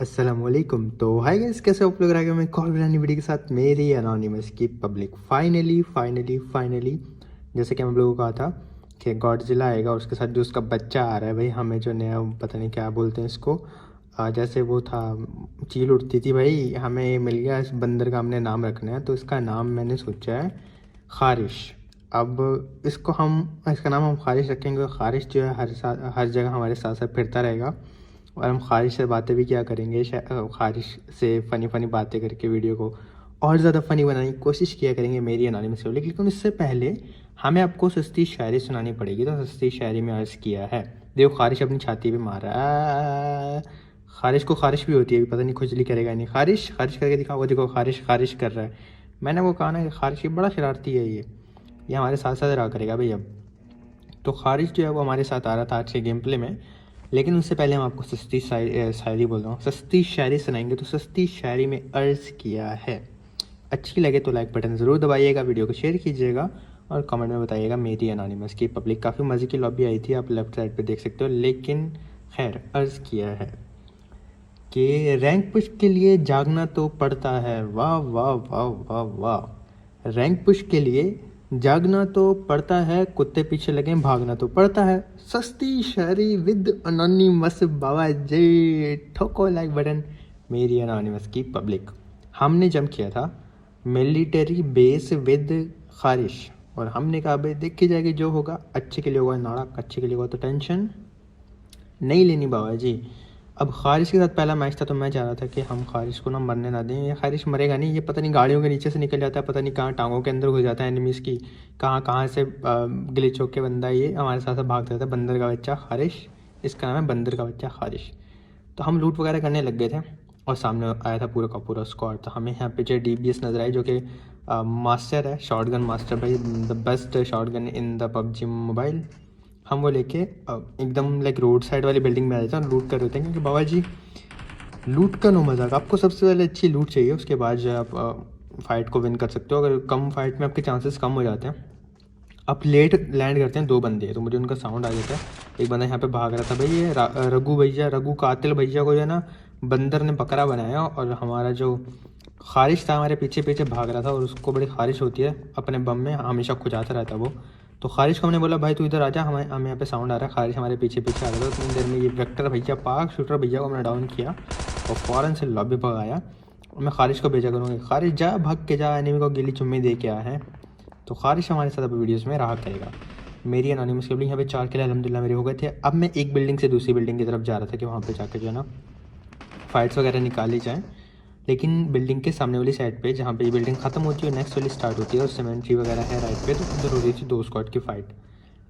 अस्सलामुअलैकुम। तो hi guys, कैसे हो आप लोग? आ गए मैं कॉल बनानी वीडियो के साथ मेरी एनोनिमस की पब्लिक। फाइनली जैसे कि हम लोगों को कहा था कि गॉडजिला आएगा, उसके साथ जो उसका बच्चा आ रहा है भाई, हमें जो नया पता नहीं क्या बोलते हैं इसको, जैसे वो था चील उड़ती थी भाई, हमें मिल गया इस बंदर का, हमने नाम रखना है। तो इसका नाम मैंने सोचा है खारिश। अब इसका नाम हम खारिश रखेंगे। खारिश जो है हर जगह हमारे साथ साथ फिरता रहेगा और हम खारिश से बातें भी क्या करेंगे, खारिश से फ़नी बातें करके वीडियो को और ज़्यादा फ़नी बनाने की कोशिश किया करेंगे मेरी एनोनिमस पब्लिक। लेकिन उससे पहले हमें आपको सस्ती शायरी सुनानी पड़ेगी। तो सस्ती शायरी में अर्ज़ किया है, देखो खारिश अपनी छाती पे मार रहा है। खारिश को खारिश भी होती है, अभी पता नहीं खुजली करेगा नहीं। खारिश खारिश करके दिखाओ, देखो खारिश खारिश कर रहा है। मैंने वो कहा ना कि खारिश ये बड़ा शरारती है, ये हमारे साथ साथ रहा करेगा भाई। अब तो खारिश जो है वो हमारे साथ आ रहा था आज के गेम प्ले में। लेकिन उससे पहले हम आपको सस्ती शायरी बोल रहा हूँ, सस्ती शायरी सुनाएंगे। तो सस्ती शायरी में अर्ज़ किया है, अच्छी लगे तो लाइक बटन ज़रूर दबाइएगा, वीडियो को शेयर कीजिएगा और कमेंट में बताइएगा मेरी एनोनिमस की पब्लिक। काफ़ी मज़े की लॉबी आई थी, आप लेफ्ट साइड पे देख सकते हो। लेकिन खैर, अर्ज़ किया है कि रैंक पुश के लिए जागना तो पड़ता है। वाह वाह वाह वाह वाह। रैंक पुश के लिए जागना तो पड़ता है, कुत्ते पीछे लगे भागना तो पड़ता है। सस्ती शायरी विद अनोनिमस बाबा जी, ठोको लाइक बटन मेरी एनोनिमस की पब्लिक। हमने जम किया था मिलिट्री बेस विद खारिश और हमने कहा भाई देखी जाएगी, जो होगा अच्छे के लिए होगा, नाड़क अच्छे के लिए होगा, तो टेंशन नहीं लेनी बाबा जी। अब खारिश के साथ पहला मैच था तो मैं चाह रहा था कि हम खारिश को ना मरने ना दें। ये खारिश मरेगा नहीं, ये पता नहीं गाड़ियों के नीचे से निकल जाता है, पता नहीं कहाँ टांगों के अंदर घुस जाता है एनिमीज़ की, कहाँ कहाँ से ग्लिच होके बंदा ये हमारे साथ साथ भागता रहता है। बंदर का बच्चा खारिश, इसका नाम है बंदर का बच्चा खारिश। तो हम लूट वगैरह करने लग गए थे और सामने आया था पूरा का पूरा स्क्वाड। तो हमें यहाँ पे जो DBS नज़र आई, जो कि मास्टर है, शॉटगन मास्टर भाई, the best shotgun in the PUBG mobile. हम वो लेके एकदम लाइक रोड साइड वाली बिल्डिंग में आ जाते हैं और लूट कर देते हैं, क्योंकि बाबा जी लूट का नो मजाक। आपको सबसे पहले अच्छी लूट चाहिए, उसके बाद जो आप फाइट को विन कर सकते हो। अगर कम फाइट में आपके चांसेस कम हो जाते हैं, आप लेट लैंड करते हैं, दो बंदे, तो मुझे उनका साउंड आ जाता है। एक बंदा यहाँ पे भाग रहा था भाई, ये रघु भैया, रघु कातिल भैया को जो है ना बंदर ने बकरा बनाया, और हमारा जो खारिश था हमारे पीछे पीछे भाग रहा था, और उसको बड़ी खारिश होती है अपने बम में, हमेशा खुजाता रहता है वो। तो खारिश को हमने बोला भाई तू इधर आ जा, हमें यहाँ पे साउंड आ रहा है। खारिश हमारे पीछे पीछे आ रहा था। उतनी देर में ये वेक्टर भैया, पाक शूटर भैया को हमने डाउन किया और फ़ौरन से लॉबी भगाया। और मैं खारिश को भेजा करूँगी, खारिश जा भाग के जा, एनिमी को गिली चुम्मी दे के आया है। तो खारिश हमारे साथ अब वीडियोस में रहा करेगा। मेरी एनोनिमस की बिल्डिंग यहाँ पे 4 किले अल्हम्दुलिल्लाह मेरे हो गए थे। अब मैं एक बिल्डिंग से दूसरी बिल्डिंग की तरफ जा रहा था कि वहाँ पे जाकर जो है ना फाइट्स वगैरह निकाली जाएँ। लेकिन बिल्डिंग के सामने वाली साइड पे, जहाँ पे ये बिल्डिंग ख़त्म होती है नेक्स्ट वाली स्टार्ट होती है, और सीमेंट्री वगैरह है राइट पे, तो उधर हो रही थी 2 स्क्वाड की फ़ाइट।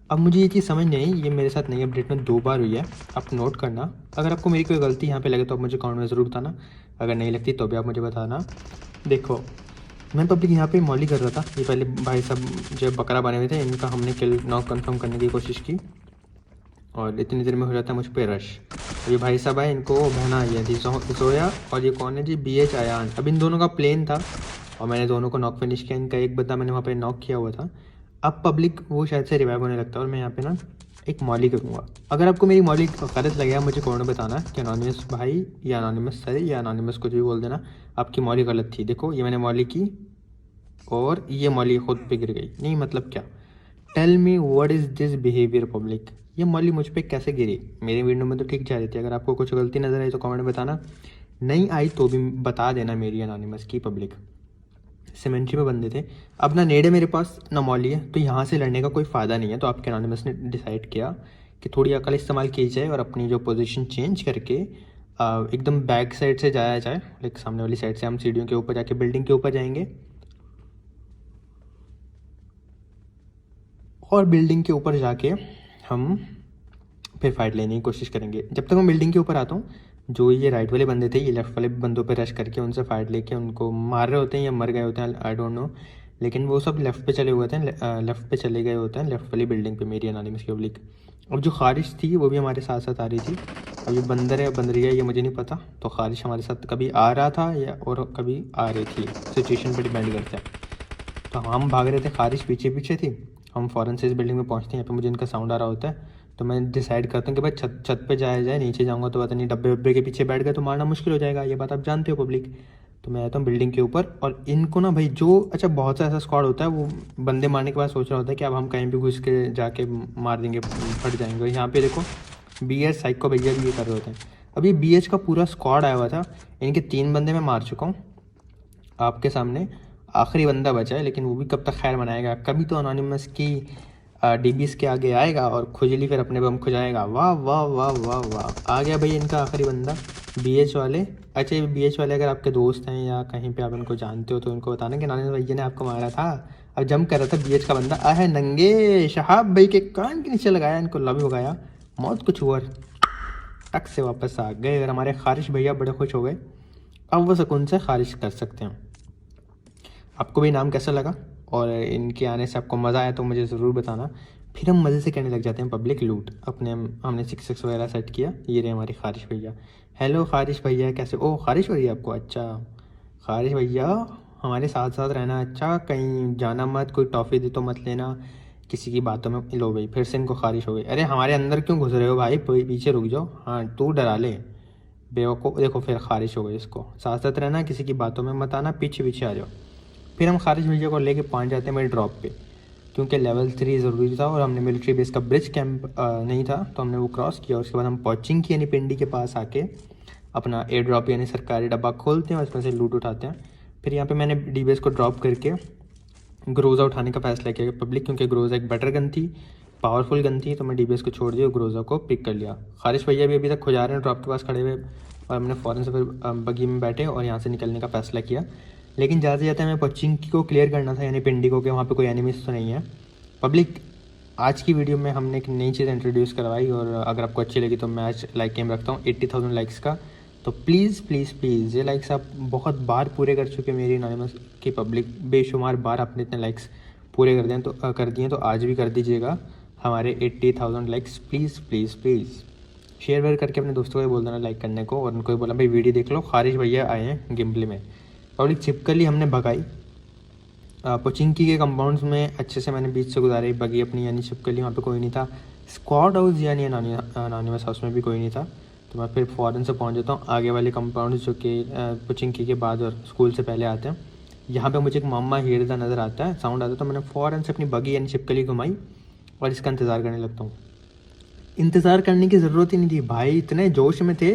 अब मुझे ये चीज़ समझ नहीं आई, ये मेरे साथ नई अपडेट में 2 बार हुई है। आप नोट करना, अगर आपको मेरी कोई गलती यहाँ पे लगे तो आप मुझे कमेंट में ज़रूर बताना, अगर नहीं लगती तो भी आप मुझे बताना। देखो मैं पब्लिक यहाँ पे मॉली कर रहा था, ये पहले भाई साहब जो बकरा बने हुए थे, इनका हमने किल नॉक कंफर्म करने की कोशिश की और इतनी देर में हो जाता है मुझ पे रश। ये भाई साहब है, इनको बहना आई है थी जोया, और ये कौन है जी, BH आयान। अब इन दोनों का प्लेन था और मैंने दोनों को नॉक फिनिश किया। इनका एक बंदा मैंने वहाँ पे नॉक किया हुआ था। अब पब्लिक वो शायद से रिवाइव होने लगता है और मैं यहाँ पे ना एक मॉली करूँगा। अगर आपको मेरी मॉली गलत लगेगा मुझे कमेंट में बताना कि अनोनिमस भाई या अनोनिमस सर या अनोनिमस कुछ भी बोल देना, आपकी मॉली गलत थी। देखो ये मैंने मॉली की और ये मॉली खुद पे गिर गई, नहीं मतलब क्या। Tell me what is this behaviour public, ये मॉली मुझ पे कैसे गिरी? मेरी विंडो में तो ठीक जा रही थी। अगर आपको कुछ गलती नज़र आई तो कमेंट में बताना, नहीं आई तो भी बता देना मेरी एनोनिमस की पब्लिक। सीमेंट्री में बंदे थे, अब ना नेड़े मेरे पास ना मॉली है, तो यहाँ से लड़ने का कोई फ़ायदा नहीं है। तो आपके एनोनिमस ने डिसाइड किया कि थोड़ी अकल इस्तेमाल की जाए और अपनी जो पोजीशन चेंज करके एकदम बैक साइड से जाया जाए। लाइक सामने वाली साइड से हम सीढ़ियों के ऊपर जाके बिल्डिंग के ऊपर जाएंगे और बिल्डिंग के ऊपर जाके हम फिर फाइट लेने की कोशिश करेंगे। जब तक मैं बिल्डिंग के ऊपर आता हूँ, जो ये राइट वाले बंदे थे ये लेफ़्ट वाले बंदों पे रश करके उनसे फाइट लेके उनको मार रहे होते हैं या मर गए होते हैं, आई डोंट नो। लेकिन वो सब लेफ़्ट पे चले हुए थे, लेफ़्ट पे चले गए होते हैं, लेफ़्ट वाली बिल्डिंग पे मेरी एनोनिमस की पब्लिक। अब जो खारिश थी वो भी हमारे साथ साथ आ रही थी। अब ये बंदर है बंदरी है ये मुझे नहीं पता। तो खारिश हमारे साथ कभी आ रहा था या और कभी आ रही थी, सिचुएशन पर डिपेंड करता है। तो हम भाग रहे थे, खारिश पीछे पीछे थी। हम फ़ौरन से इस बिल्डिंग में पहुँचते हैं, यहाँ पे मुझे इनका साउंड आ रहा होता है। तो मैं डिसाइड करता हूँ कि भाई छत छत पे जाया जाए, नीचे जाऊँगा तो पता नहीं डब्बे वब्बे के पीछे बैठ गए तो मारना मुश्किल हो जाएगा, ये बात आप जानते हो पब्लिक। तो मैं आता हूँ बिल्डिंग के ऊपर और इनको ना भाई जो अच्छा बहुत सा ऐसा स्क्वाड होता है वो बंदे मारने के बाद सोच रहा होता है कि अब हम कहीं भी घुस के जाके मार देंगे, फट जाएंगे। यहाँ पे देखो BH साइको भैया भी ये कर रहे होते हैं। अब ये BH का पूरा स्क्वाड आया हुआ था, इनके 3 बंदे मैं मार चुका हूँ आपके सामने, आखिरी बंदा बचा है, लेकिन वो भी कब तक खैर मनाएगा। कभी तो अनोनिमस की DBs के आगे आएगा और खुजली फिर अपने बम खुजाएगा। वाह वाह वाह वाह वाह, आ गया भाई इनका आखिरी बंदा BH वाले। अच्छा ये BH वाले अगर आपके दोस्त हैं या कहीं पे आप इनको जानते हो तो उनको बताना कि अनोनिमस भैया ने आपको मारा था। अब जंप कर रहा था BH का बंदा, आहे नंगे शहाब भाई के कान के नीचे लगाया, इनको लव भगाया, मौत कुछ हुआ, टक से वापस आ गए। और हमारे खारिश भैया बड़े खुश हो गए, अब वो सुकून से खारिश कर सकते हैं। आपको भी नाम कैसा लगा और इनके आने से आपको मज़ा आया तो मुझे ज़रूर बताना। फिर हम मज़े से करने लग जाते हैं पब्लिक लूट। अपने हमने 6 वगैरह सेट किया, ये रहे हमारे खारिश भैया। हेलो खारिश भैया कैसे, ओ खारिश भैया आपको, अच्छा खारिश भैया हमारे साथ साथ रहना, अच्छा कहीं जाना मत, कोई टॉफ़ी दे तो मत लेना, किसी की बातों में लो भाई फिर से इनको खारिश हो गई। अरे हमारे अंदर क्यों घुस रहे हो भाई, पीछे रुक जाओ, हाँ तू डरा ले बेवकूफ़। देखो फिर खारिश हो गई, इसको साथ साथ रहना, किसी की बातों में मत आना, पीछे पीछे आ जाओ। फिर हम खारिज भैया को लेके पहुंच जाते हैं मेरे ड्रॉप पे, क्योंकि लेवल 3 ज़रूरी था और हमने मिलिट्री बेस का ब्रिज कैंप नहीं था तो हमने वो क्रॉस किया। उसके बाद हम पहुँचिंग की यानी पिंडी के पास आके अपना एयर ड्रॉप यानी सरकारी डब्बा खोलते हैं और उसमें से लूट उठाते हैं। फिर यहाँ पे मैंने DBS को ड्रॉप करके ग्रोज़ा उठाने का फैसला किया पब्लिक, क्योंकि ग्रोज़ा एक बेटर गन थी, पावरफुल गन थी, तो मैं DBS को छोड़ दिया, ग्रोज़ा को पिक कर लिया। खारिश भैया भी अभी तक खुजा रहे हैं ड्रॉप के पास खड़े हुए और हमने फ़ौरन से फिर बगी में बैठे और यहाँ से निकलने का फ़ैसला किया। लेकिन जाते जाते हमें पचिंकी को क्लियर करना था यानी पिंडी को, कि वहाँ पे कोई एनिमीज तो नहीं है। पब्लिक आज की वीडियो में हमने एक नई चीज़ इंट्रोड्यूस करवाई और अगर आपको अच्छी लगी तो मैं आज लाइक गेम रखता हूँ 80,000 लाइक्स का। तो प्लीज़ प्लीज़ प्लीज़ ये लाइक्स आप बहुत बार पूरे कर चुके मेरी एनोनिमस की पब्लिक, बेशुमार बार आपने इतने लाइक्स पूरे कर दिए तो आज भी कर दीजिएगा हमारे 80,000 likes please please please. Share वेयर करके अपने दोस्तों को भी बोल देना लाइक करने को, और उनको भी बोला भाई वीडियो देख लो, खारिश भैया आए हैं गेम प्ले में। और एक छिपकली हमने भगाई पोचिंकी के कंपाउंड्स में, अच्छे से मैंने बीच से गुजारी बगी अपनी यानी छिपकली, वहाँ पे कोई नहीं था। स्क्वाड हाउस यानी अनोनिमस हाउस में भी कोई नहीं था, तो मैं फिर फ़ौरन से पहुँच जाता हूँ आगे वाले कंपाउंड्स जो कि पोचिंकी के बाद और स्कूल से पहले आते हैं। यहाँ पे मुझे एक मामा हेरता नज़र आता है, साउंड आता है, तो मैंने फ़ौरन से अपनी बगी यानी छिपकली घुमाई और इसका इंतज़ार करने लगता हूँ। इंतज़ार करने की ज़रूरत ही नहीं थी भाई, इतने जोश में थे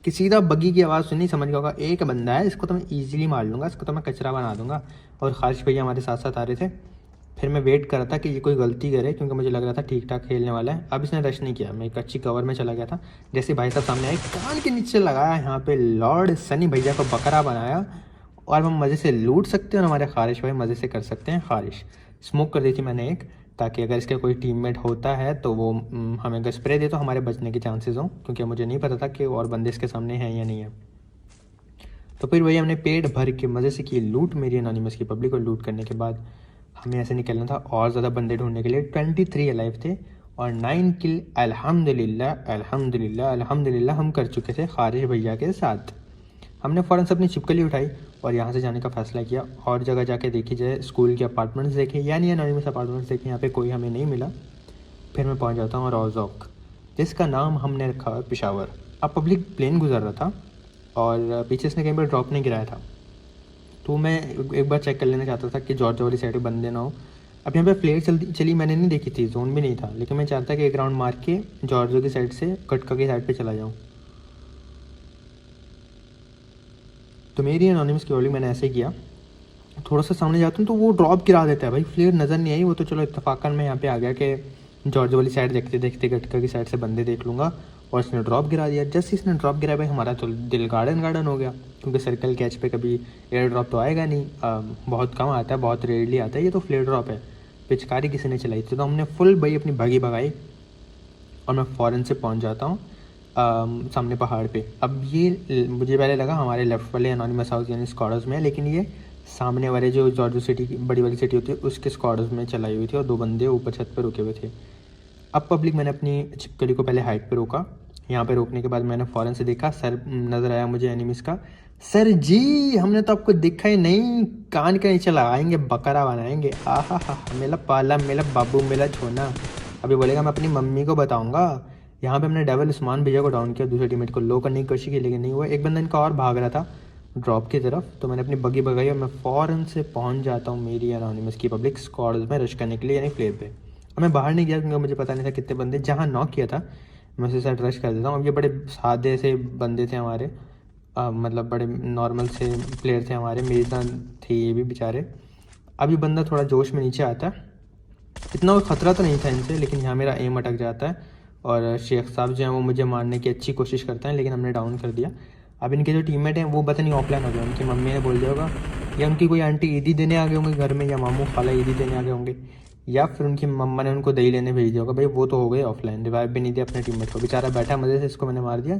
कि सीधा बगी की आवाज़ सुनी, समझ गया होगा एक बंदा है, इसको तो मैं ईजिली मार लूँगा, इसको तो मैं कचरा बना दूँगा। और खारिश भैया हमारे साथ साथ आ रहे थे। फिर मैं वेट कर रहा था कि ये कोई गलती करे, क्योंकि मुझे लग रहा था ठीक ठाक खेलने वाला है। अब इसने रश नहीं किया, मैं एक अच्छी कवर में चला गया था। जैसे भाई साहब सामने आए, कान के नीचे लगाया यहाँ पे लॉर्ड सनी भैया को बकरा बनाया और हम मज़े से लूट सकते हैं और हमारे खारिश भाई मज़े से कर सकते हैं खारिश। स्मोक कर दी थी मैंने एक, ताकि अगर इसके कोई टीममेट होता है तो वो हमें अगर स्प्रे दे तो हमारे बचने के चांसेस हों, क्योंकि मुझे नहीं पता था कि और बंदे इसके सामने हैं या नहीं है। तो फिर वही हमने पेट भर के मज़े से की लूट मेरी एनोनिमस की पब्लिक, और लूट करने के बाद हमें ऐसे निकलना था और ज़्यादा बंदे ढूंढने के लिए। 23 अलाइव थे और 9 किल अल्हम्दुलिल्लाह अल्हम्दुलिल्लाह अल्हम्दुलिल्लाह हम कर चुके थे खारिश भैया के साथ। हमने फ़ौरन से अपनी छिपकली उठाई और यहाँ से जाने का फ़ैसला किया। और जगह जाके देखी जाए, स्कूल के अपार्टमेंट्स देखे यानी एनोनिमस अपार्टमेंट्स देखे, यहाँ पे कोई हमें नहीं मिला। फिर मैं पहुँच जाता हूँ रोज़ोक, जिसका नाम हमने रखा है पेशावर। अब पब्लिक प्लेन गुजर रहा था और पीछे से कहीं पर ड्रॉप नहीं गिराया था, तो मैं एक बार चेक कर लेना चाहता था कि जॉर्ज वाली साइड पर बंदे ना हो। अब यहाँ पे प्लेयर चली मैंने नहीं देखी थी, जोन भी नहीं था, लेकिन मैं चाहता कि एक राउंड मार के जॉर्जो की साइड से कटका की साइड पे चला जाऊँ। तो मेरी एनोनिमस की रोलिंग मैंने ऐसे ही किया, थोड़ा सा सामने जाता हूँ तो वो ड्रॉप गिरा देता है भाई, फ्लेयर नज़र नहीं आई, वो तो चलो इत्तेफाकन मैं यहाँ पे आ गया कि जॉर्ज वाली साइड देखते देखते कटका की साइड से बंदे देख लूँगा, और इसने ड्रॉप गिरा दिया। जस्ट इसने ड्रॉप गिरा भाई हमारा तो दिल गार्डन हो गया, क्योंकि सर्कल कैच पे कभी एयर ड्रॉप तो आएगा नहीं, बहुत कम आता है, बहुत रेयरली आता है, ये तो फ्लेयर ड्रॉप है। पिचकारी किसी ने चलाई थी, तो हमने फुल भाई अपनी भागी भगाई और मैं फ़ौरन से पहुँच जाता हूँ सामने पहाड़ पे। अब ये मुझे पहले लगा हमारे लेफ्ट वाले एनोनिमस हाउस यानी स्क्वाड्स में है, लेकिन ये सामने वाले जो जॉर्जो सिटी की बड़ी वाली सिटी होती है उसके स्क्वाड्स में चलाई हुई थी और 2 बंदे ऊपर छत पे रुके हुए थे। अब पब्लिक मैंने अपनी छिपकली को पहले हाइट पे रोका, यहाँ पे रोकने के बाद मैंने फ़ौरन से देखा, सर नज़र आया मुझे एनिमीज़ का। सर जी हमने तो आपको देखा ही नहीं, कान के नीचे लगाएंगे, बकरा बनाएंगे, आहा हा, मेरा पाला मेरा बाबू मेरा छोना। अभी बोलेगा मैं अपनी मम्मी को बताऊँगा। यहाँ पे हमने डेविल उस्मान भैया को डाउन किया, दूसरे टीममेट को लो करने की कोशिश की लेकिन नहीं हुआ। एक बंदा इनका और भाग रहा था ड्रॉप की तरफ, तो मैंने अपनी बग्गी भगाई और मैं फ़ौरन से पहुँच जाता हूँ मेरी एनोनिमस की पब्लिक स्क्वाड में रश करने के लिए, यानी फ्लेयर पे। अब मैं बाहर नहीं गया क्योंकि मुझे पता नहीं था कितने बंदे, जहाँ नॉक किया था मैं उसी साइड रश कर देता हूँ। अब ये बड़े सादे से बंदे थे हमारे, मतलब बड़े नॉर्मल से प्लेयर थे हमारे, मेरी तरह थे ये भी बेचारे। अभी बंदा थोड़ा जोश में नीचे आता है, इतना कोई ख़तरा तो नहीं था इनसे, लेकिन यहाँ मेरा एम अटक जाता है और शेख साहब जो हैं वो मुझे मारने की अच्छी कोशिश करते हैं, लेकिन हमने डाउन कर दिया। अब इनके जो टीममेट हैं वो पता नहीं ऑफलाइन हो गए, उनकी मम्मी ने बोल दिया होगा, या उनकी कोई आंटी ईदी देने आ गए होंगे घर में, या मामू खाला ईदी देने आ गए होंगे, या फिर उनकी मम्मा ने उनको दही लेने भेज दिया होगा। भाई वो तो हो गए ऑफलाइन, रिवाइव भी नहीं दिया अपने टीममेट को, बेचारा बैठा मज़े से, इसको मैंने मार दिया।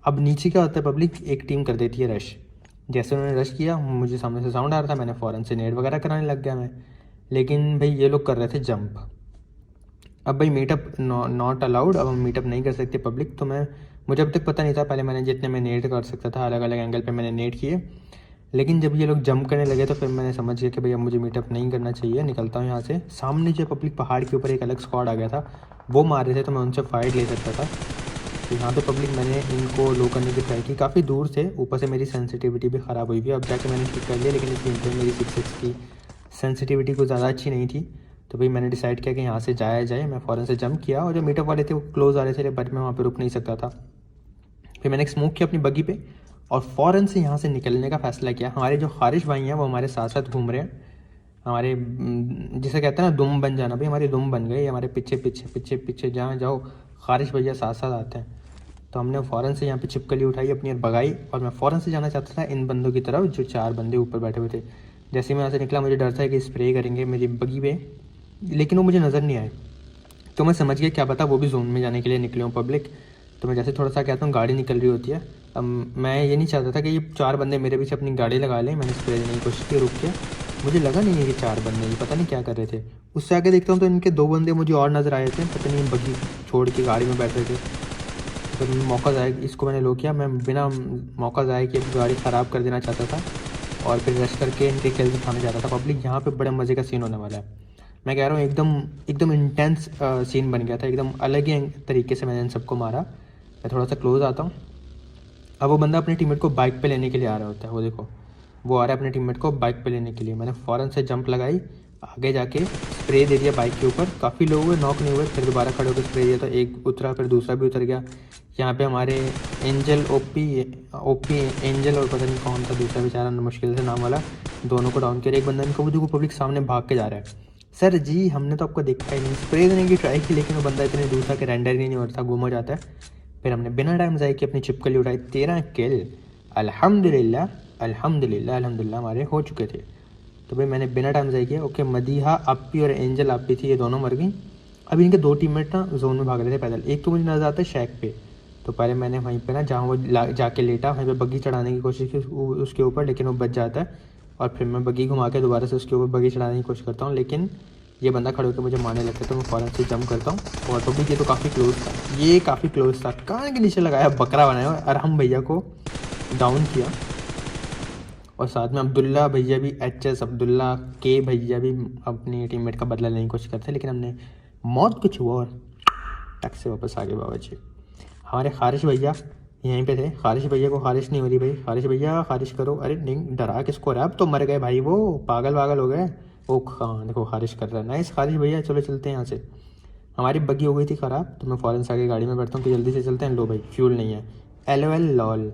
अब नीचे क्या होता है, पब्लिक एक टीम कर देती है रश। जैसे उन्होंने रश किया, मुझे सामने से साउंड आ रहा था, मैंने फ़ौरन से नेट वगैरह कराने लग गया मैं, लेकिन भाई ये लोग कर रहे थे जंप। अब भाई मीटअप नॉट अलाउड, अब हम मीटअप नहीं कर सकते पब्लिक। तो मुझे अब तक पता नहीं था, पहले मैंने जितने में नेट कर सकता था अलग अलग एंगल पे मैंने नेट किए, लेकिन जब ये लोग जंप करने लगे तो फिर मैंने समझ गया कि भाई अब मुझे मीटअप नहीं करना चाहिए, निकलता हूँ यहाँ से। सामने जो पब्लिक पहाड़ के ऊपर एक अलग स्क्वाड आ गया था, वो मार रहे थे, तो मैं उनसे फाइट ले सकता था। तो यहाँ पे पब्लिक मैंने इनको लो करने की ट्राई की, काफ़ी दूर से, ऊपर से मेरी सेंसिटिविटी भी ख़राब हुई थी। अब जाके मैंने ठीक कर लिया, लेकिन इस गेम पे मेरी 6 की सेंसिटिविटी कुछ ज़्यादा अच्छी नहीं थी। तो भाई मैंने डिसाइड किया कि यहाँ से जाया जाए, मैं फ़ौरन से जंप किया, और जो मीटअप वाले थे वो क्लोज आ रहे थे, बट मैं वहाँ पे रुक नहीं सकता था। फिर मैंने एक स्मोक किया अपनी बग्गी पे और फ़ौरन से यहाँ से निकलने का फ़ैसला किया। हमारे जो खारिश भाई हैं वो हमारे साथ साथ घूम रहे हैं, हमारे जिसे कहते हैं ना दुम बन जाना, भाई हमारे दुम बन गए, हमारे पीछे पीछे पीछे पीछे जहाँ जाओ खारिश भैया साथ साथ आते हैं। तो हमने फ़ौरन से यहाँ पे छिपकली उठाई अपनी और भगाई, और मैं फ़ौरन से जाना चाहता था इन बंदों की तरफ जो 4 बंदे ऊपर बैठे हुए थे। जैसे मैं यहाँ से निकला, मुझे डर था कि स्प्रे करेंगे मेरी बग्गी पे, लेकिन वो मुझे नज़र नहीं आए। तो मैं समझ गया क्या पता वो भी जोन में जाने के लिए निकले हों पब्लिक। तो मैं जैसे थोड़ा सा कहता हूँ गाड़ी निकल रही होती है, अब मैं ये नहीं चाहता था कि ये 4 बंदे मेरे पीछे अपनी गाड़ी लगा लें। मैंने स्प्रे देने की कोशिश की, रुक के मुझे लगा नहीं है कि 4 बंदे, ये पता नहीं क्या कर रहे थे। उससे आगे देखता हूँ तो इनके 2 बंदे मुझे और नज़र आए थे, पता नहीं बग्गी छोड़ के गाड़ी में बैठ रहे थे। तो फिर मौका ज़ाया, इसको मैंने लो किया, मैं बिना मौका ज़ाया कि गाड़ी ख़राब कर देना चाहता था, और फिर रश करके इनके किल्स उठाने जाता था पब्लिक। यहाँ पे बड़े मज़े का सीन होने वाला है, मैं कह रहा हूँ एकदम एकदम इंटेंस सीन बन गया था, एकदम अलग ही तरीके से मैंने इन सबको मारा। मैं थोड़ा सा क्लोज आता हूँ, अब वो बंदा अपने टीममेट को बाइक पे लेने के लिए आ रहा होता है, वो देखो वो आ रहा है अपने टीममेट को बाइक पे लेने के लिए। मैंने फ़ौरन से जंप लगाई, आगे जाके स्प्रे दे दिया बाइक के ऊपर, काफ़ी लोग हुए, नॉक नहीं हुए, फिर दोबारा खड़े होकर स्प्रे दिया, तो एक उतरा, फिर दूसरा भी उतर गया। यहाँ पे हमारे एंजल ओपी एंजल और पता नहीं कौन था दूसरा बेचारा मुश्किल से नाम वाला, दोनों को डाउन किया। एक बंदा इनको देखो पब्लिक सामने भाग के जा रहा है, सर जी हमने तो आपको देखा ही नहीं, स्प्रे देने की ट्राई की, लेकिन वो बंदा इतने दूर था कि रेंडर ही नहीं होता, गुम हो जाता है। फिर हमने बिना टाइम ज़ाया कि अपनी छिपकली उठाई, 13 किल अल्हम्दुलिल्लाह अल्हम्दुलिल्लाह अल्हम्दुलिल्लाह हमारे हो चुके थे। तो भाई मैंने बिना टाइम ज़ाया किया, ओके मदीहा आप्पी और एंजल आप्पी थी, ये दोनों मर गई। अब इनके 2 टीममेट ना जोन में भाग रहे थे पैदल, एक तो मुझे नजर आता है शैक पे, तो पहले मैंने वहीं पे ना जहाँ वो जाके लेटा वहीं पे बग्गी चढ़ाने की कोशिश की उसके ऊपर, लेकिन वो बच जाता है, और फिर मैं बग्गी घुमा के दोबारा से उसके ऊपर बग्गी चढ़ाने की कोशिश करता हूँ, लेकिन ये बंदा खड़े होकर मुझे मारने लगता है, तो मैं फ़ौरन से जंप करता हूँ। और तो भी ये तो काफ़ी क्लोज था, ये काफ़ी क्लोज था, कान के नीचे लगाया बकरा बनाया और हम भैया को डाउन किया, और साथ में अब्दुल्ला भैया भी, HS अब्दुल्ला के भैया भी अपनी टीममेट का बदला लेने की कोशिश करते हैं, लेकिन हमने मौत को छुआ और टक से वापस आ गए बाबा जी। हमारे खारिश भैया यहीं पे थे, खारिश भैया को खारिश नहीं हो रही भाई, खारिश भैया खारिश करो, अरे नहीं डरा किसको रहा, अब तो मर गए भाई, वो पागल पागल हो गए। ओ हाँ देखो खारिश कर रहा है, नाइस खारिश भैया, चलो चलते हैं यहाँ से। हमारी बग्गी हो गई थी ख़राब, तो मैं फ़ौरन से आगे गाड़ी में बैठता हूँ कि जल्दी से चलते हैं, लो भाई फ्यूल नहीं है, LOL लॉल।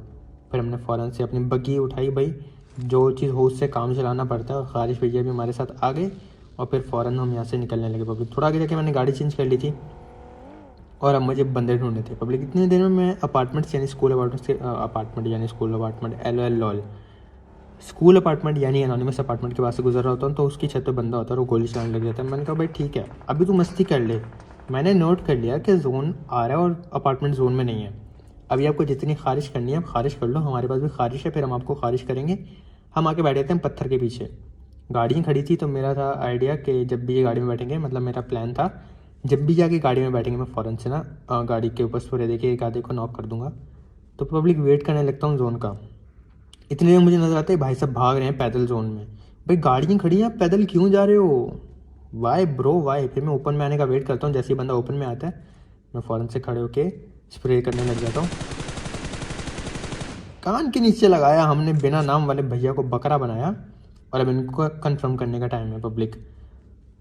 फिर हमने फ़ौरन से अपनी बग्गी उठाई, भाई जो चीज़ हो उससे काम चलाना पड़ता है, और खारिश भैया भी हमारे साथ आ गए, और फिर फ़ौरन हम यहाँ से निकलने लगे पब्लिक। थोड़ा आगे जाके मैंने गाड़ी चेंज कर ली थी, और अब मुझे बंदे ढूंढने थे पब्लिक। इतने दिन में मैं अपार्टमेंट्स यानी स्कूल अपार्टमेंट यानी school apartment LOL lol, school apartment यानी एनोनिमस अपार्टमेंट के पास से गुजर रहा होता हूँ, तो उसकी छत पे बंदा होता है और वो गोली चलाने लग जाता है। मैंने कहा भाई ठीक है अभी तू मस्ती कर ले, मैंने नोट कर लिया कि जोन आ रहा है और अपार्टमेंट जोन में नहीं है, अभी आपको जितनी खारिश करनी है आप खारिश कर लो, हमारे पास भी खारिश है, फिर हम आपको खारिश करेंगे। हम आके बैठे थे हम पत्थर के पीछे, गाड़ियाँ खड़ी थी, तो मेरा था आइडिया कि जब भी ये गाड़ी में बैठेंगे, मतलब मेरा प्लान था जब भी जाके गाड़ी में बैठेंगे मैं फ़ौरन से ना गाड़ी के ऊपर स्प्रे देके एक आधे को नॉक कर दूंगा। तो पब्लिक वेट करने लगता हूँ जोन का, इतने में मुझे नज़र आता है भाई साहब भाग रहे हैं पैदल जोन में। भाई गाड़ियाँ खड़ी हैं, आप पैदल क्यों जा रहे हो? Why bro why. फिर मैं ओपन में आने का वेट करता हूँ, जैसे ही बंदा ओपन में आता है मैं फ़ौरन से खड़े होके स्प्रे करने लग जाता हूँ। कान के नीचे लगाया हमने, बिना नाम वाले भैया को बकरा बनाया। और अब इनको कंफर्म करने का टाइम है पब्लिक।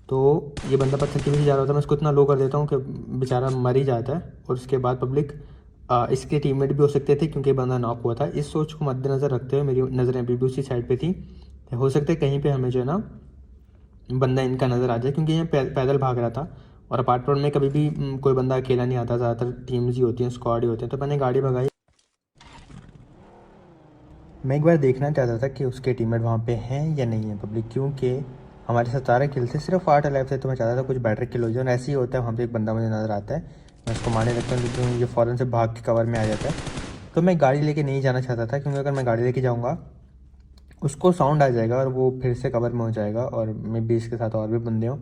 तो ये बंदा पत्थर के पीछे जा रहा था, मैं उसको इतना लो कर देता हूँ कि बेचारा मर ही जाता है। और उसके बाद पब्लिक इसके टीममेट भी हो सकते थे क्योंकि बंदा नॉक हुआ था। इस सोच को मद्देनज़र रखते हुए मेरी नज़रें अभी भी उसी साइड पे थी। हो सकता है कहीं पे हमें जो है ना बंदा इनका नज़र आ जाए, क्योंकि ये पैदल भाग रहा था। और अपार्टमेंट में कभी भी कोई बंदा अकेला नहीं आता, ज़्यादातर टीम्स ही होती हैं, स्क्वाड ही होते हैं। तो मैंने गाड़ी भगाई। मैं एक बार देखना चाहता था कि उसके टीममेट वहाँ पे हैं या नहीं है पब्लिक, क्योंकि हमारे 17 किल थे, सिर्फ 8 लाइफ थे। तो मैं चाहता था कुछ बेटर किल हो जाए। और ऐसे ही होता है, वहाँ पे एक बंदा मुझे नज़र आता है, मैं उसको मारने लगता हूँ क्योंकि ये फ़ौरन से भाग के कवर में आ जाता है। तो मैं गाड़ी लेके नहीं जाना चाहता था, क्योंकि अगर मैं गाड़ी लेके जाऊँगा उसको साउंड आ जाएगा और वो फिर से कवर में हो जाएगा, और मैं भी इसके साथ और भी बंदे हों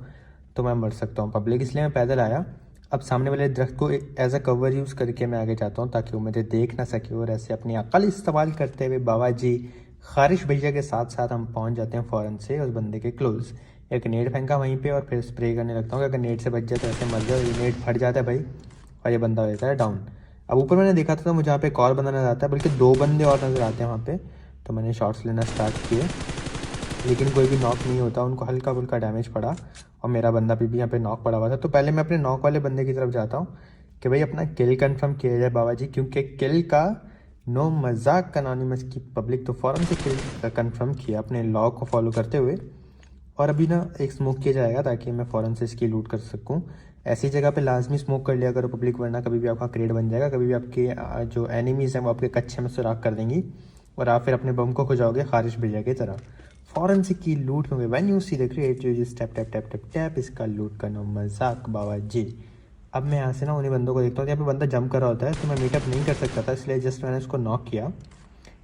तो मैं मर सकता हूँ पब्लिक। इसलिए मैं पैदल आया। अब सामने वाले दरख्त को एज अ कवर यूज़ करके मैं आगे जाता हूँ ताकि वो मुझे देख ना सके। और ऐसे अपनी अकल इस्तेमाल करते हुए बाबा जी खारिश भैया के साथ साथ हम पहुँच जाते हैं फ़ौरन से उस बंदे के क्लोज। एक नेट फेंका वहीं पे और फिर स्प्रे करने लगता हूँ कि अगर नेट से बच जाए तो ऐसे मर जाए। ये नेट फट जाता है भाई और ये बंदा हो जाता है डाउन। अब ऊपर मैंने देखा था तो मुझे यहाँ पे एक और बंदा नज़र आता है, बल्कि 2 बंदे और नज़र आते हैं वहाँ पे। तो मैंने शॉट्स लेना स्टार्ट किए, लेकिन कोई भी नॉक नहीं होता, उनको हल्का फुल्का डैमेज पड़ा और मेरा बंदा भी यहाँ पे नॉक पड़ा हुआ था। तो पहले मैं अपने नॉक वाले बंदे की तरफ जाता हूँ कि भाई अपना किल कंफर्म किया जाए बाबा जी, क्योंकि किल का नो मजाक एनोनिमस की पब्लिक। तो फ़ौरन से किल कंफर्म किया अपने लॉ को फॉलो करते हुए। और अभी ना एक स्मोक किया जाएगा ताकि मैं फ़ौरन से इसकी लूट कर सकूँ। ऐसी जगह पे लाजमी स्मोक कर लिया करो पब्लिक, वरना कभी भी आपका क्रेड बन जाएगा, कभी भी आपके जो एनिमीज़ हैं वो आपके कच्चे में सुराख कर देंगी और आप फिर अपने बम को खुजाओगे खारिश भैया की तरह। फ़ौरन से की लूट होंगे। When you see the create you just tap tap tap tap tap, इसका लूट करना मजाक बाबा जी। अब मैं यहाँ से ना उन्हीं बंदों को देखता हूँ, यहाँ पे बंदा जंप कर रहा होता है तो मैं मीटअप नहीं कर सकता था, इसलिए जस्ट मैंने उसको नॉक किया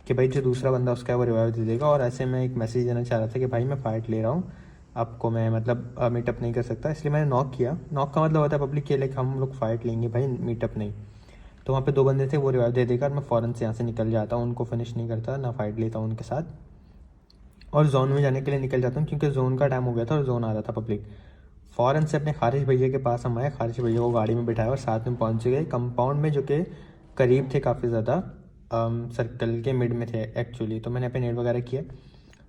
कि भाई जो दूसरा बंदा उसका है वो रिवाइव दे देगा। और ऐसे मैं एक मैसेज देना चाह रहा था कि भाई मैं फ़ाइट ले रहा हूँ, आपको मैं मतलब मीटअप नहीं कर सकता, इसलिए मैंने नॉक किया। नॉक का मतलब होता है पब्लिक के लिए हम लोग फ़ाइट लेंगे भाई, मीटअप नहीं। तो वहाँ पे 2 बंदे थे, वो रिवाइव दे देगा और मैं फ़ौरन से यहाँ से निकल जाता हूँ, उनको फिनिश नहीं करता ना फाइट लेता हूँ उनके साथ, और जोन में जाने के लिए निकल जाता हूँ क्योंकि जोन का टाइम हो गया था और जोन आ रहा था पब्लिक। फ़ौरन से अपने खारिश भैया के पास हम आए, खारिश भैया को गाड़ी में बिठाया और साथ में पहुँच गए कंपाउंड में, जो कि करीब थे काफ़ी ज़्यादा, सर्कल के मिड में थे एक्चुअली। तो मैंने यहाँ पे नेट वगैरह किया।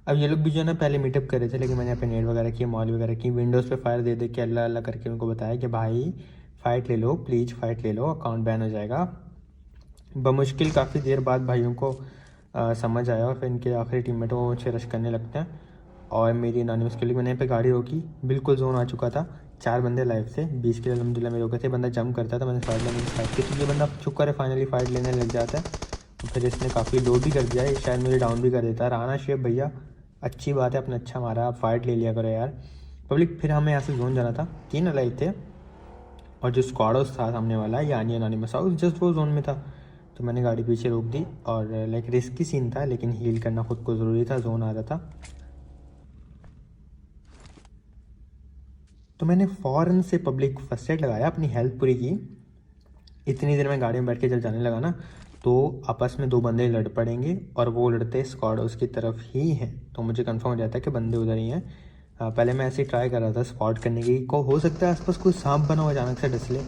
अब ये लोग भी जो है ना पहले मीटअप कर रहे थे, लेकिन मैंने यहाँ पे नेट वगैरह किए, मॉल वगैरह की, विंडोज़ पे फायर दे दे के अल्लाह अल्लाह करके उनको बताया कि भाई फ़ाइट ले लो प्लीज़, फ़ाइट ले लो, अकाउंट बैन हो जाएगा। बमुश्किल काफ़ी देर बाद भाइयों को समझ आया और फिर इनके आखिरी टीममेट वो मुझे रश करने लगते हैं और मेरी एनोनिमस के लिए मैंने यहाँ पे गाड़ी रोकी। बिल्कुल जोन आ चुका था, 4 बंदे लाइव थे, 20 के अलहमदिल्ला मेरे हो गए थे। बंदा जंप करता था, मैंने फाइट लेने स्टार्ट की तो ये बंदा चुप है फाइनली फाइट लेने लग जाता है। तो फिर इसने काफ़ी लोड भी कर दिया, ये शायद मुझे डाउन भी कर देता है। राना शेफ भैया अच्छी बात है, अपने अच्छा मारा, आप फाइट ले लिया करो यार पब्लिक। फिर हमें यहाँ से जोन जाना था, 3 लाइव थे और जो स्क्वाडोस था सामने वाला यानी एनोनिमस हाउस जस्ट वो जोन में था। तो मैंने गाड़ी पीछे रोक दी और लाइक रिस्की सीन था, लेकिन हील करना खुद को ज़रूरी था, जोन आ रहा था। तो मैंने फ़ौरन से पब्लिक फर्स्ट एड लगाया, अपनी हेल्थ पूरी की। इतनी देर में गाड़ी में बैठ के जब जाने लगा ना तो आपस में 2 बंदे लड़ पड़ेंगे और वो लड़ते स्क्वाड उसकी तरफ ही हैं। तो मुझे कंफर्म हो जाता है कि बंदे उधर ही हैं। पहले मैं ऐसे ही ट्राई कर रहा था स्पॉट करने की, को हो सकता है आसपास कोई सांप बना हो अचानक से डस ले,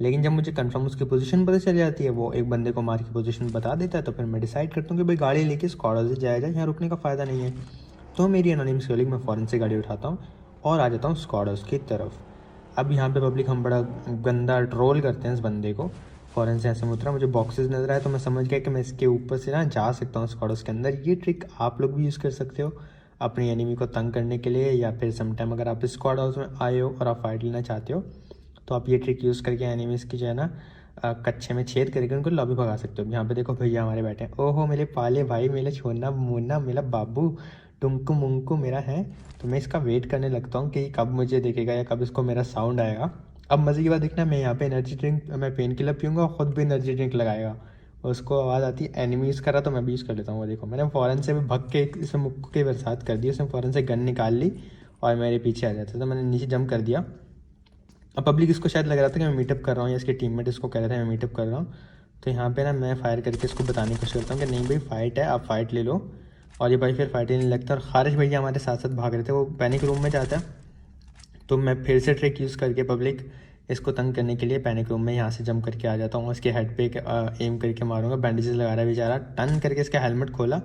लेकिन जब मुझे कंफर्म उसकी पोजीशन पता चल जाती है, वो एक बंदे को मार की पोजीशन बता देता है, तो फिर मैं डिसाइड करता हूँ कि भाई गाड़ी लेके स्क्वाड से जाया जाए, यहाँ रुकने का फ़ायदा नहीं है। तो मेरी एनोनिमस कॉलिंग मैं फ़ौरन से गाड़ी उठाता हूँ और आ जाता हूँ स्क्वाड की तरफ। अब यहाँ पे पब्लिक हम बड़ा गंदा ट्रोल करते हैं इस बंदे को। फ़ौरन से ऐसे में उतरा, मुझे बॉक्सेस नज़र आए तो मैं समझ गया कि मैं इसके ऊपर से ना जा सकता हूँ स्क्वाड्स के अंदर। ये ट्रिक आप लोग भी यूज़ कर सकते हो अपनी एनिमी को तंग करने के लिए, या फिर समटाइम अगर आप स्क्वाड हाउस में आए हो और आप फाइट लेना चाहते हो तो आप ये ट्रिक यूज़ करके एनिमीज़ की जो है ना कच्चे में छेद करके उनको लॉबी भगा सकते हो। यहाँ पे देखो भैया हमारे बैठे हैं, ओहो मेरे पाले भाई, मेरा छोना मुन्ना, मेरा बाबू टुमकू मुंकू मेरा है। तो मैं इसका वेट करने लगता हूँ कि कब मुझे देखेगा या कब इसको मेरा साउंड आएगा। अब मज़े की बात देखना, मैं यहाँ पे एनर्जी ड्रिंक, मैं पेन किलर पीऊँगा और ख़ुद भी एनर्जी ड्रिंक लगाएगा और उसको आवाज़ आती है एनिमी यूज़ कर रहा तो मैं भी यूज़ कर लेता हूँ। वो देखो मैंने फ़ौरन से भी भग के इसमें मुक्के की बरसात कर दी, उसने फ़ौरन से गन निकाल ली और मेरे पीछे आ जाता, तो मैंने नीचे जंप कर दिया। अब पब्लिक इसको शायद लग रहा था कि मैं मीटअप कर रहा हूँ या इसके टीममेट इसको कह रहे थे मैं मीटअप कर रहा हूँ। तो यहाँ पे ना मैं फायर करके इसको बताने की कोशिश करता हूँ कि नहीं भाई फ़ाइट है, आप फ़ाइट ले लो। और ये भाई फिर फाइट ही नहीं लगता और खारिश भैया हमारे साथ साथ भाग रहे थे, वो पैनिक रूम में जाता है तो मैं फिर से ट्रिक यूज़ करके पब्लिक इसको तंग करने के लिए पैनिक रूम में यहाँ से जंप करके आ जाता हूँ, उसके हेड पे एम करके मारूंगा। बैंडेजेस लगा रहा है बेचारा, टर्न करके इसका हेलमेट खोला,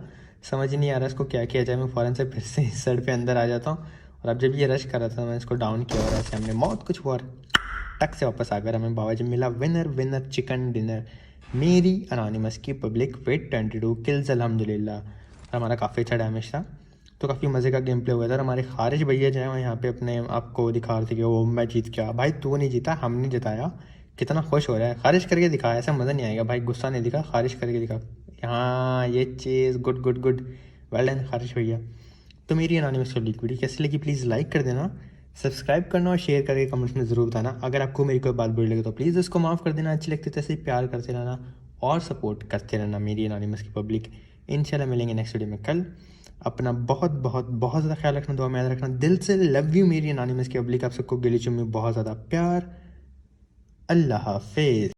समझ ही नहीं आ रहा इसको क्या किया जाए। मैं फ़ौरन से फिर से इस साइड पे अंदर आ जाता हूँ और अब जब ये रश कर रहा था मैंने इसको डाउन किया और ऐसे हमने मौत कुछ हुआ, टक से वापस आ गया। हमें बाबा जी मिला विनर विनर चिकन डिनर। मेरी अनोनिमस की पब्लिक वेट 22 किल्स अल्हम्दुलिल्लाह। और हमारा काफ़ी अच्छा डैमेज था, तो काफ़ी मज़े का गेम प्ले हुआ था। और हमारे खारिश भैया जो है वो यहाँ पे अपने आपको दिखा रहे थे कि वो मैं जीत गया। भाई तू नहीं जीता, हमने जिताया। कितना खुश हो रहा है, खारिश करके दिखा, ऐसा मज़ा नहीं आएगा भाई, गुस्सा नहीं दिखा, खारिश करके दिखा। हाँ ये चीज़ good good good, well done Kharish भैया। तो मेरी अनोनिमस पब्लिक वीडियो कैसी लगी प्लीज़ लाइक कर देना, सब्सक्राइब करना और शेयर करके कमेंट्स में ज़रूर बताना। अगर आपको मेरी कोई बात बुरी लगे तो प्लीज़ उसको माफ़ कर देना, अच्छी लगती तो ऐसे ही प्यार करते रहना और सपोर्ट करते रहना मेरी अनोनिमस की पब्लिक। इंशाल्लाह मिलेंगे नेक्स्ट वीडियो में कल। अपना बहुत बहुत बहुत ज़्यादा ख्याल रखना, दुआ में याद रखना। दिल से लव यू मेरी अनोनिमस की पब्लिक, आप सबको गिली चुम्मी बहुत ज़्यादा प्यार। अल्लाह हाफिज़।